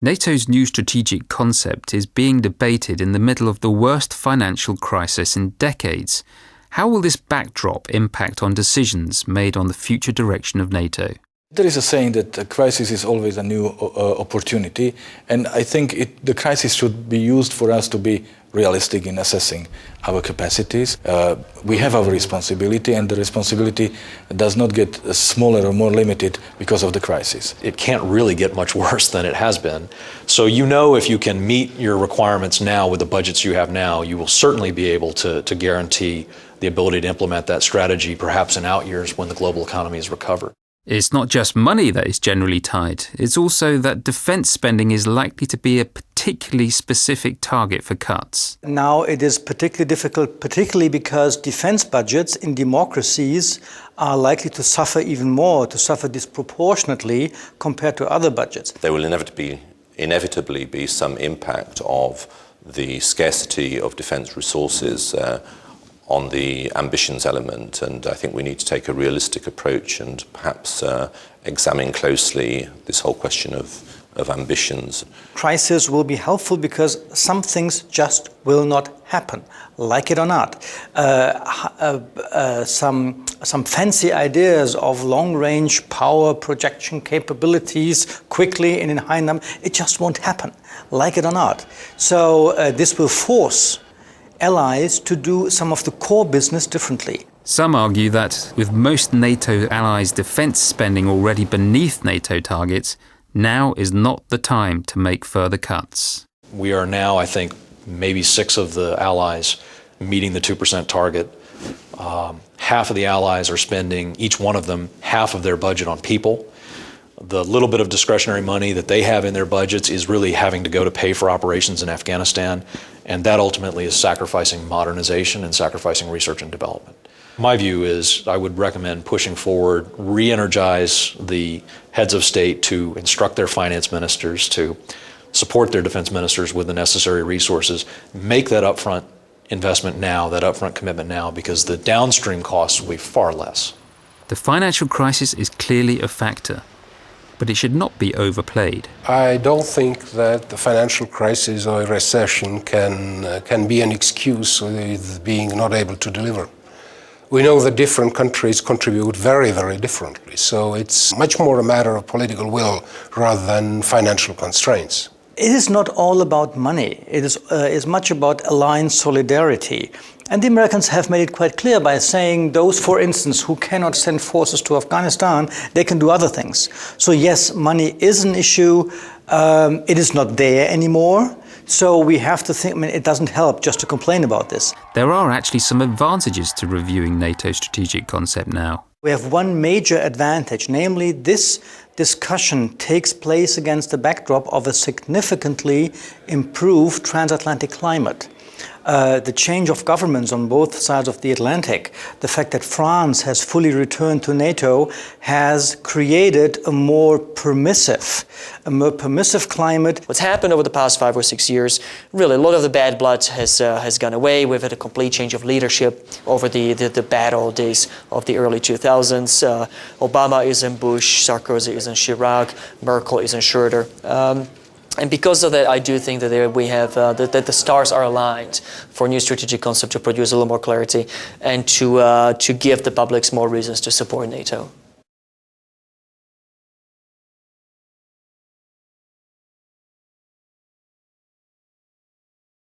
NATO's new strategic concept is being debated in the middle of the worst financial crisis in decades. How will this backdrop impact on decisions made on the future direction of NATO? There is a saying that a crisis is always a new opportunity, and I think the crisis should be used for us to be realistic in assessing our capacities. We have our responsibility, and the responsibility does not get smaller or more limited because of the crisis. It can't really get much worse than it has been. So you know, if you can meet your requirements now with the budgets you have now, you will certainly be able to guarantee the ability to implement that strategy perhaps in out years when the global economy is recovered. It's not just money that is generally tight, it's also that defence spending is likely to be a particularly specific target for cuts. Now it is particularly difficult, particularly because defence budgets in democracies are likely to suffer even more, to suffer disproportionately compared to other budgets. There will inevitably be some impact of the scarcity of defence resources on the ambitions element, and I think we need to take a realistic approach and perhaps examine closely this whole question of ambitions. Crisis will be helpful because some things just will not happen, like it or not. Some fancy ideas of long-range power projection capabilities quickly and in high number, it just won't happen, like it or not. So this will force allies to do some of the core business differently. Some argue that with most NATO allies' defence spending already beneath NATO targets, now is not the time to make further cuts. We are now, I think, maybe 6 of the allies meeting the 2% target. Half of the allies are spending, each one of them, half of their budget on people. The little bit of discretionary money that they have in their budgets is really having to go to pay for operations in Afghanistan, and that ultimately is sacrificing modernization and sacrificing research and development. My view is I would recommend pushing forward, re-energize the heads of state to instruct their finance ministers to support their defense ministers with the necessary resources, make that upfront investment now, that upfront commitment now, because the downstream costs will be far less. The financial crisis is clearly a factor, but it should not be overplayed. I don't think that the financial crisis or recession can be an excuse with being not able to deliver. We know that different countries contribute very, very differently, so it's much more a matter of political will rather than financial constraints. It is not all about money. It is much about alliance solidarity. And the Americans have made it quite clear by saying those, for instance, who cannot send forces to Afghanistan, they can do other things. So yes, money is an issue. It is not there anymore. So we have to think, it doesn't help just to complain about this. There are actually some advantages to reviewing NATO's strategic concept now. We have one major advantage, namely this discussion takes place against the backdrop of a significantly improved transatlantic climate. The change of governments on both sides of the Atlantic, the fact that France has fully returned to NATO has created a more permissive climate. What's happened over the past 5 or 6 years, really a lot of the bad blood has gone away. We've had a complete change of leadership over the bad old days of the early 2000s. Obama is in Bush, Sarkozy is in Chirac, Merkel is in Schröder. And because of that, I do think that we have that the stars are aligned for a new strategic concept to produce a little more clarity and to give the publics more reasons to support NATO.